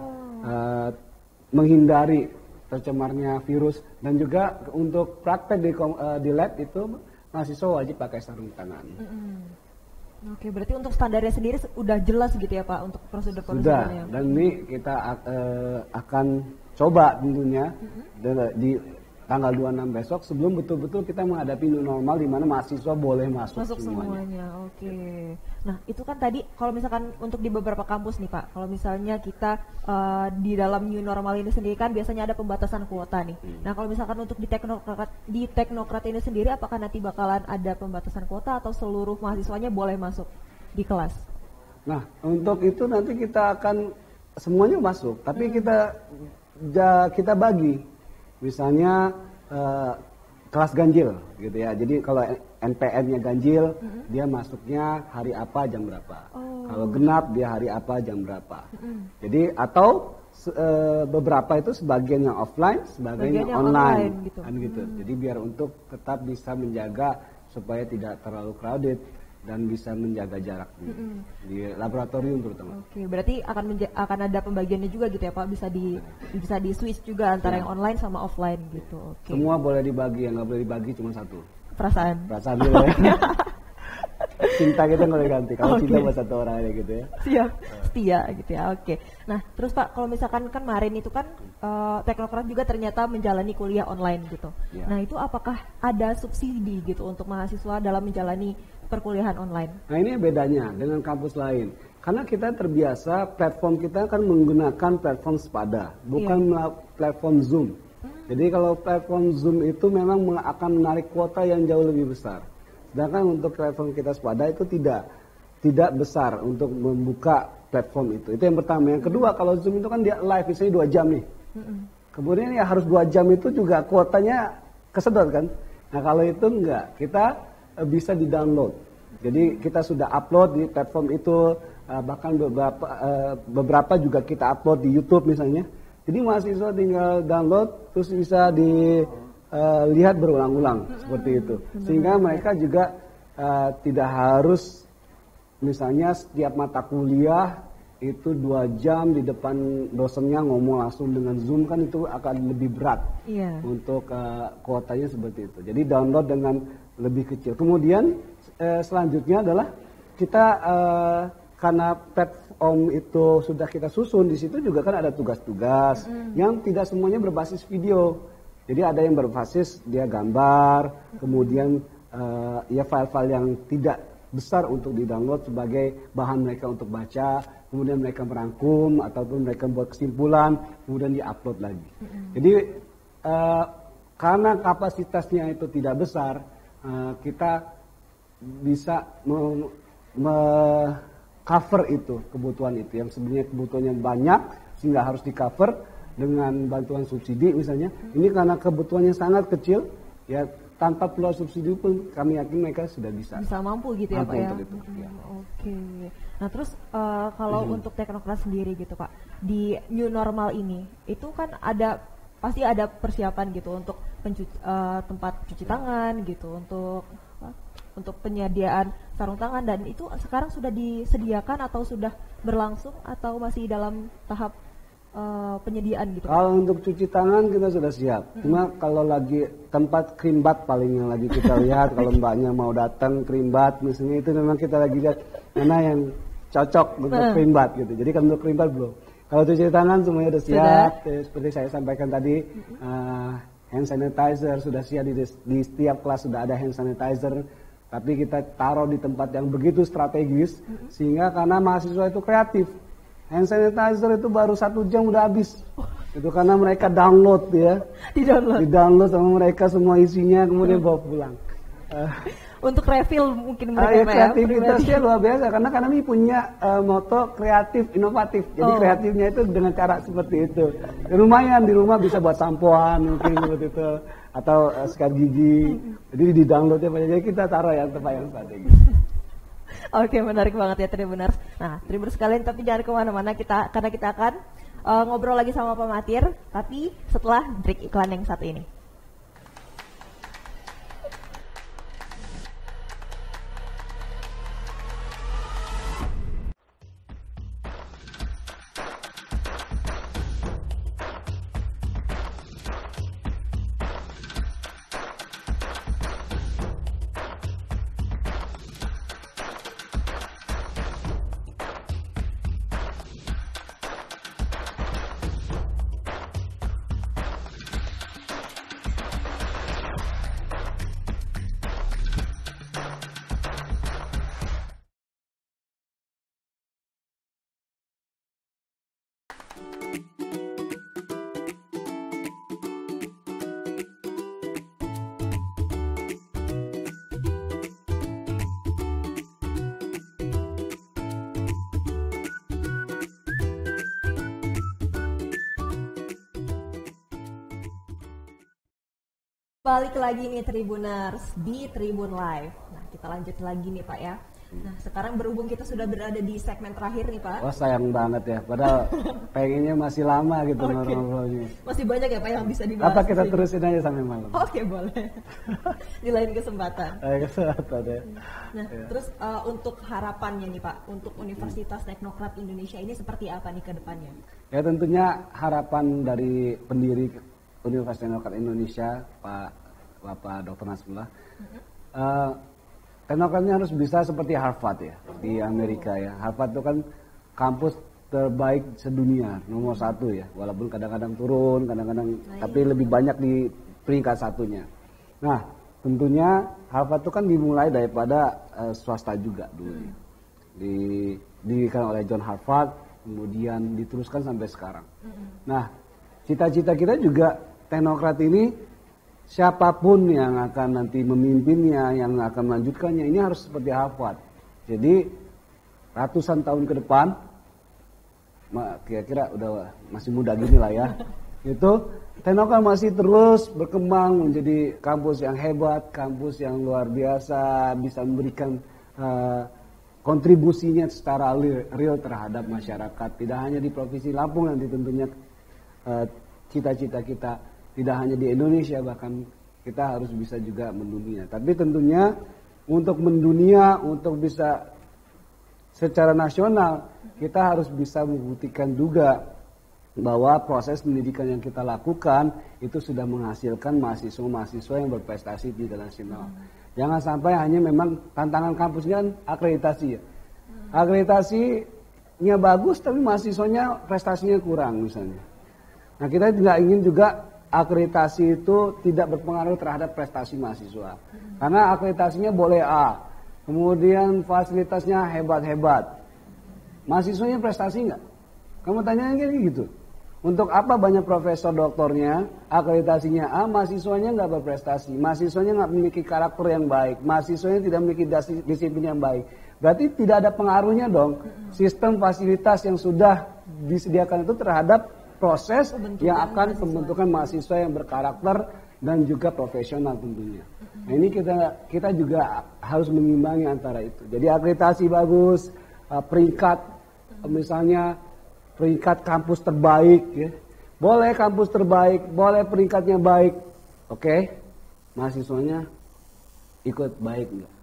menghindari tercemarnya virus, dan juga untuk praktek di lab itu mahasiswa wajib pakai sarung tangan. Oke, berarti untuk standarnya sendiri udah jelas gitu ya Pak untuk prosedur-prosedurnya. Sudah, dan ini kita akan coba tentunya di tanggal 26 besok sebelum betul-betul kita menghadapi new normal di mana mahasiswa boleh masuk semuanya. Oke. Nah, itu kan tadi kalau misalkan untuk di beberapa kampus nih Pak, kalau misalnya kita di dalam new normal ini sendiri kan biasanya ada pembatasan kuota nih. Nah, kalau misalkan untuk di teknokrat ini sendiri apakah nanti bakalan ada pembatasan kuota atau seluruh mahasiswanya boleh masuk di kelas? Nah, untuk itu nanti kita akan semuanya masuk, tapi kita bagi. Misalnya kelas ganjil gitu ya. Jadi kalau NPN-nya ganjil, dia masuknya hari apa jam berapa. Kalau genap dia hari apa jam berapa. Jadi atau beberapa itu sebagian yang offline, sebagian yang online gitu. Kan gitu. Jadi biar untuk tetap bisa menjaga supaya tidak terlalu crowded dan bisa menjaga jarak di laboratorium terutama. Oke, berarti akan ada pembagiannya juga gitu ya Pak, bisa di switch juga antara yang online sama offline gitu. Oke. Semua boleh dibagi, yang nggak boleh dibagi cuma satu. Perasaan dulu ya. Cinta kita nggak boleh ganti, kalau cinta buat satu orang aja gitu ya. Siap, setia gitu ya. Oke. Nah, terus Pak, kalau misalkan kan kemarin itu kan teknokrat juga ternyata menjalani kuliah online gitu. Ya. Nah, itu apakah ada subsidi gitu untuk mahasiswa dalam menjalani perkuliahan online? Nah, ini bedanya dengan kampus lain. Karena kita terbiasa platform kita kan menggunakan platform Spada, bukan platform Zoom. Jadi kalau platform Zoom itu memang akan menarik kuota yang jauh lebih besar. Sedangkan untuk platform kita Spada itu tidak besar untuk membuka platform itu. Itu yang pertama. Yang kedua, kalau Zoom itu kan dia live, misalnya 2 jam nih. Kemudian ya harus 2 jam itu juga kuotanya kesedot kan. Nah kalau itu enggak, kita bisa di-download. Jadi kita sudah upload di platform itu, bahkan beberapa juga kita upload di YouTube misalnya. Jadi mahasiswa tinggal download terus bisa dilihat berulang-ulang seperti itu. Sehingga mereka juga tidak harus misalnya setiap mata kuliah itu 2 jam di depan dosennya ngomong langsung dengan Zoom, kan itu akan lebih berat untuk kuotanya seperti itu. Jadi download dengan lebih kecil. Kemudian selanjutnya adalah kita karena platform itu sudah kita susun, di situ juga kan ada tugas-tugas yang tidak semuanya berbasis video. Jadi ada yang berbasis dia gambar, kemudian ya file-file yang tidak besar untuk di-download sebagai bahan mereka untuk baca, kemudian mereka merangkum ataupun mereka buat kesimpulan, kemudian di-upload lagi. Jadi karena kapasitasnya itu tidak besar, kita bisa cover itu kebutuhan itu yang sebenarnya kebutuhannya banyak sehingga harus di cover dengan bantuan subsidi misalnya. Ini karena kebutuhannya sangat kecil ya, tanpa perlu subsidi pun kami yakin mereka sudah bisa mampu gitu ya Pak ya. Oke. Nah terus kalau untuk teknokrat sendiri gitu Pak, di new normal ini itu kan pasti ada persiapan gitu untuk tempat cuci tangan gitu, untuk penyediaan sarung tangan, dan itu sekarang sudah disediakan atau sudah berlangsung atau masih dalam tahap penyediaan gitu? Kalau untuk cuci tangan kita sudah siap. Cuma kalau lagi tempat krimbat paling yang lagi kita lihat, kalau mbaknya mau datang krimbat misalnya, itu memang kita lagi lihat mana yang cocok untuk krimbat gitu. Jadi kalau untuk krimbat belum. Kalau cuci tangan semuanya sudah siap. Seperti saya sampaikan tadi, hand sanitizer sudah siap, di setiap kelas sudah ada hand sanitizer. Tapi kita taruh di tempat yang begitu strategis sehingga karena mahasiswa itu kreatif. Hand sanitizer itu baru 1 jam udah habis. Itu karena mereka download ya. Di-download sama mereka semua isinya, kemudian bawa pulang. Untuk refill mungkin mereka kreativitasnya luar biasa karena kami punya moto kreatif inovatif. Jadi kreatifnya itu dengan cara seperti itu. Lumayan di rumah bisa buat sampoan mungkin seperti itu, atau sikat gigi. Jadi di-downloadnya banyak, jadi kita taruh yang tempat yang strategis. Oke, menarik banget ya Tribuners. Nah, Tribuners sekalian, tapi jangan kemana-mana karena kita akan ngobrol lagi sama Pak Matir, tapi setelah break iklan yang satu ini. Balik lagi nih Tribuners di Tribun Live. Nah, kita lanjut lagi nih Pak ya. Nah, sekarang berhubung kita sudah berada di segmen terakhir nih Pak. Wah, sayang banget ya. Padahal pengennya masih lama gitu ngobrol-ngobrolnya. Masih banyak ya Pak yang bisa dibahas. Apa kita terusin aja sampai malam? Oke, boleh. Di lain kesempatan. Kesempatan ya. Nah, terus untuk harapannya nih Pak, untuk Universitas Teknokrat Indonesia ini seperti apa nih ke depannya? Ya tentunya harapan dari pendiri Universitas Teknokrat Indonesia, Bapak Dr. Nasrullah, teknokratnya harus bisa seperti Harvard ya, di Amerika ya. Harvard itu kan kampus terbaik sedunia, nomor 1 ya, walaupun kadang-kadang turun, kadang-kadang, tapi lebih banyak di peringkat 1-nya. Nah, tentunya Harvard itu kan dimulai daripada swasta juga dulu, didirikan oleh John Harvard, kemudian diteruskan sampai sekarang. Nah, cita-cita kita juga teknokrat ini siapapun yang akan nanti memimpinnya, yang akan melanjutkannya, ini harus seperti Harvard. Jadi ratusan tahun ke depan, kira-kira udah masih muda gini lah ya, itu teknokrat masih terus berkembang menjadi kampus yang hebat, kampus yang luar biasa, bisa memberikan kontribusinya secara real terhadap masyarakat. Tidak hanya di Provinsi Lampung, nanti tentunya cita-cita kita tidak hanya di Indonesia, bahkan kita harus bisa juga mendunia. Tapi tentunya untuk mendunia, untuk bisa secara nasional, kita harus bisa membuktikan juga bahwa proses pendidikan yang kita lakukan itu sudah menghasilkan mahasiswa-mahasiswa yang berprestasi di nasional. Jangan sampai hanya memang tantangan kampusnya kan akreditasi ya. Akreditasinya bagus tapi mahasiswanya prestasinya kurang misalnya. Nah, kita tidak ingin juga akreditasi itu tidak berpengaruh terhadap prestasi mahasiswa. Karena akreditasinya boleh A, kemudian fasilitasnya hebat-hebat. Mahasiswanya prestasi nggak? Kamu tanya kayak gitu. Untuk apa banyak profesor doktornya, akreditasinya A, mahasiswanya nggak berprestasi. Mahasiswanya nggak memiliki karakter yang baik. Mahasiswanya tidak memiliki disiplin yang baik. Berarti tidak ada pengaruhnya dong. Sistem fasilitas yang sudah disediakan itu terhadap proses yang akan pembentukan mahasiswa yang berkarakter dan juga profesional tentunya. Nah, ini kita juga harus mengimbangi antara itu. Jadi akreditasi bagus, peringkat misalnya peringkat kampus terbaik ya. Boleh kampus terbaik, boleh peringkatnya baik. Oke. Mahasiswanya ikut baik enggak?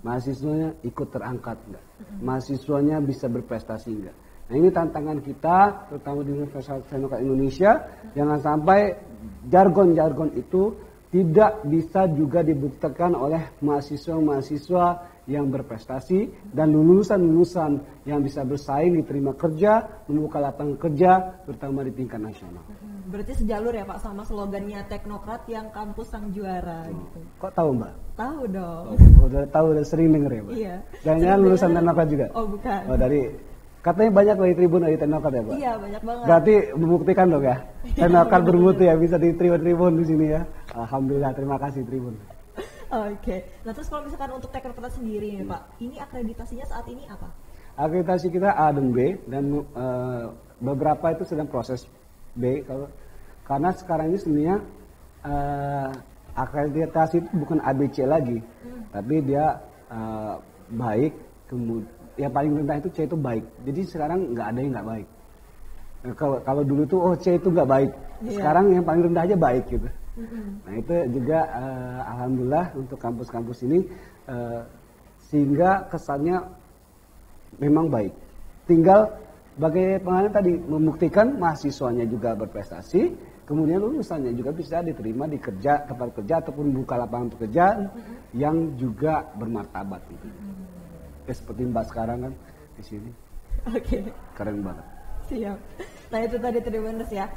Mahasiswanya ikut terangkat enggak? Mahasiswanya bisa berprestasi enggak? Nah, ini tantangan kita, terutama di Universitas Teknokrat Indonesia, jangan sampai jargon-jargon itu tidak bisa juga dibuktikan oleh mahasiswa-mahasiswa yang berprestasi dan lulusan-lulusan yang bisa bersaing, diterima kerja, membuka lapangan kerja, terutama di tingkat nasional. Berarti sejalur ya Pak sama slogannya Teknokrat yang kampus sang juara gitu. Kok tahu Mbak? Tahu dong. Udah tahu, udah sering denger ya Mbak? Iya. Jangan-jangan lulusan Teknokrat juga? Oh bukan. Oh dari... Katanya banyak dari Tribun dari Teknokrat ya Pak? Iya banyak banget. Berarti membuktikan dong ya? Teknokrat bermutu ya, bisa di Tribun di sini ya. Alhamdulillah, terima kasih Tribun. Oke. Nah terus kalau misalkan untuk Teknokrat sendiri nih Pak, ini akreditasinya saat ini apa? Akreditasi kita A dan B dan beberapa itu sedang proses B. Karena sekarang ini sebenarnya akreditasi itu bukan ABC lagi, tapi dia baik, kemudian yang paling rendah itu C itu baik. Jadi sekarang nggak ada yang nggak baik. Kalau dulu tuh C itu nggak baik. Sekarang yang paling rendah aja baik gitu. Nah itu juga alhamdulillah untuk kampus-kampus ini sehingga kesannya memang baik. Tinggal bagaimana tadi membuktikan mahasiswanya juga berprestasi, kemudian lulusannya juga bisa diterima di tempat kerja ataupun buka lapangan pekerjaan yang juga bermartabat gitu. Seperti Mbak sekarang kan di sini. Oke. Keren banget. Siap. Nah itu tadi Tribuners ya.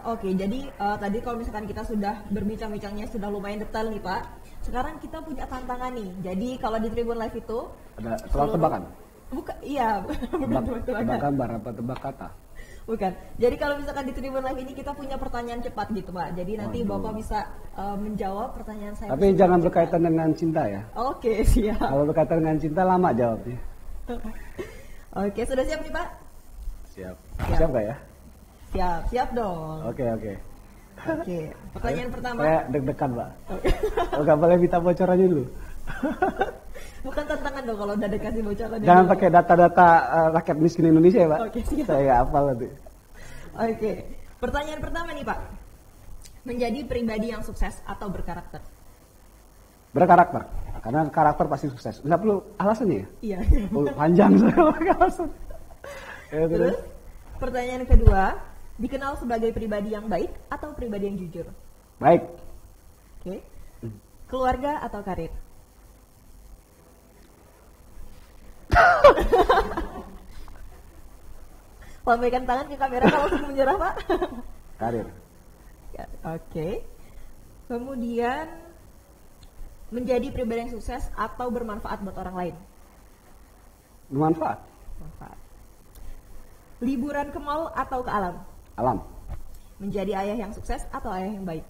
Oke, jadi tadi kalau misalkan kita sudah berbincang-bincangnya sudah lumayan detail nih Pak. Sekarang kita punya tantangan nih. Jadi kalau di Tribun Live itu ada tebak-tebakan. Bukan, iya. Tebak gambar apa tebak kata? Bukan. Jadi kalau misalkan di Tribun Live ini kita punya pertanyaan cepat gitu Pak. Jadi nanti Bapak bisa menjawab pertanyaan saya. Tapi jangan berkaitan dengan cinta ya. Oke, siap. Kalau berkaitan dengan cinta lama jawabnya. Oke, sudah siap nih Pak? Siap. Siap nggak ya? Siap dong. Oke. Pertanyaan pertama. Saya deg-degan Pak. Nggak boleh minta bocorannya dulu. Bukan tantangan dong kalau udah dikasih bocoran. Jangan pakai data-data rakyat miskin Indonesia ya Pak. Oke, siap. Saya nggak hafal nanti. Oke, pertanyaan pertama nih Pak. Menjadi pribadi yang sukses atau berkarakter? Berkarakter. Karena karakter pasti sukses. Nggak perlu alasannya ya? Iya. Panjang saya pakai alasan. Terus, pertanyaan kedua. Dikenal sebagai pribadi yang baik atau pribadi yang jujur? Baik. Oke. Keluarga atau karir? Lambaikan tangan ke kamera kalau sudah menyerah Pak. Karir. Oke. Kemudian menjadi pribadi yang sukses atau bermanfaat buat orang lain? Bermanfaat. Liburan ke mall atau ke alam? Alam. Menjadi ayah yang sukses atau ayah yang baik?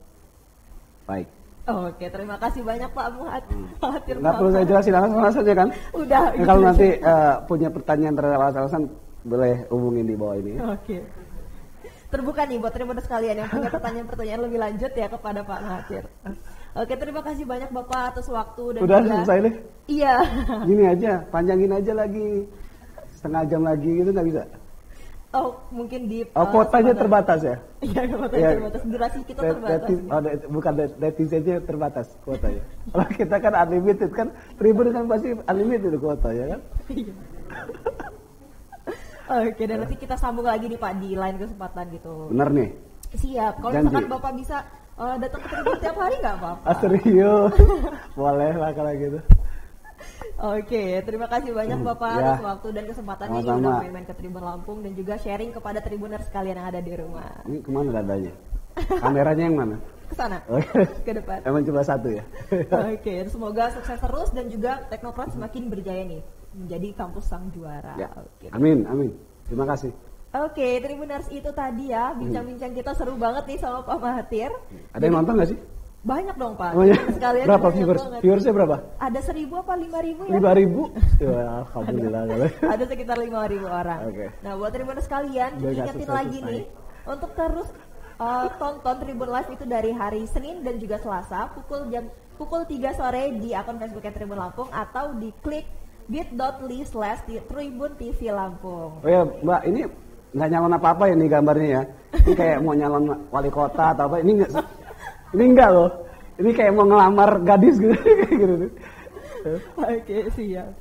Baik. Oke, terima kasih banyak Pak Muhatir. Nggak perlu saya jelasin alasan-alasannya kan? Udah. Nah, kalau nanti punya pertanyaan terhadap alasan boleh hubungin di bawah ini. Oke. Terbuka nih buat teman-teman sekalian yang punya pertanyaan-pertanyaan lebih lanjut ya kepada Pak Muhatir. Oke, terima kasih banyak Bapak atas waktu dan udah juga... selesai deh. Iya. Gini aja, panjangin aja lagi setengah jam lagi gitu nggak bisa? Oh, mungkin di... kuotanya terbatas ya? Iya, kuotanya terbatas. Durasi kita terbatas. Bukan netizennya terbatas kuotanya. Kalau kita kan unlimited kan, Tribun kan pasti unlimited kuotanya kan? Iya. Oke, dan nanti kita sambung lagi nih Pak di lain kesempatan gitu. Bener nih? Siap. Kalau misalkan Bapak bisa datang ke Tribun tiap hari nggak Bapak? Serius? Boleh lah kalau gitu. Oke, terima kasih banyak Bapak atas waktu dan kesempatannya yang udah main-main ke Tribun Lampung dan juga sharing kepada Tribuners sekalian yang ada di rumah. Ini kemana dadanya? Kameranya yang mana? Ke sana, ke depan. Emang cuma satu ya? Oke, semoga sukses terus dan juga Teknokrat semakin berjaya nih menjadi kampus sang juara. Ya. Oke. Amin. Terima kasih. Oke, Tribuners itu tadi ya bincang-bincang kita seru banget nih sama Pak Muhatir. Ada yang nonton nggak sih? Banyak dong Pak. Sekalian berapa viewersnya berapa? Ada 1.000 apa 5.000 ya? 5.000? Ya, alhamdulillah. Ada sekitar 5.000 orang. Okay. Nah, buat Tribuners sekalian, diingetin lagi nih untuk terus tonton Tribun Live itu dari hari Senin dan juga Selasa pukul 3 sore di akun Facebooknya Tribun Lampung atau di klik bit.ly/Tribun TV Lampung. Oh ya Mbak, ini nggak nyalon apa-apa ya nih gambarnya ya. Ini kayak mau nyalon wali kota atau apa? Ini enggak loh. Ini kayak mau ngelamar gadis gitu. Oke, siap.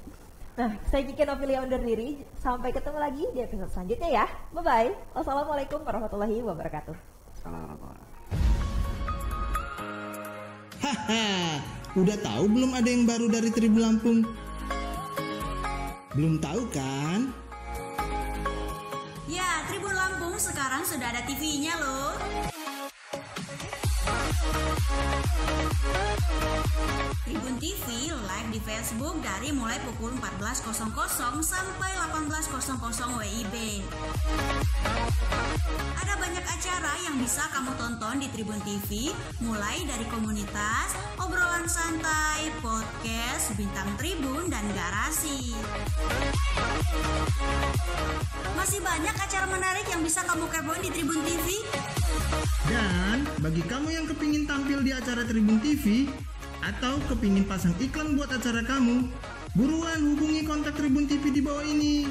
Nah, saya Kiki Novilia undur diri. Sampai ketemu lagi di episode selanjutnya ya. Bye-bye. Wassalamualaikum warahmatullahi wabarakatuh. Haha, udah tahu belum ada yang baru dari Tribun Lampung? Belum tahu kan? Ya, Tribun Lampung sekarang sudah ada TV-nya loh. Tribun TV live di Facebook dari mulai pukul 14.00 sampai 18.00 WIB. Ada banyak acara yang bisa kamu tonton di Tribun TV, mulai dari komunitas, obrolan santai, podcast, bintang Tribun, dan garasi. Masih banyak acara menarik yang bisa kamu kepoin di Tribun TV. Dan bagi kamu yang kepingin tampil di acara Tribun TV atau kepingin pasang iklan buat acara kamu, buruan hubungi kontak Tribun TV di bawah ini.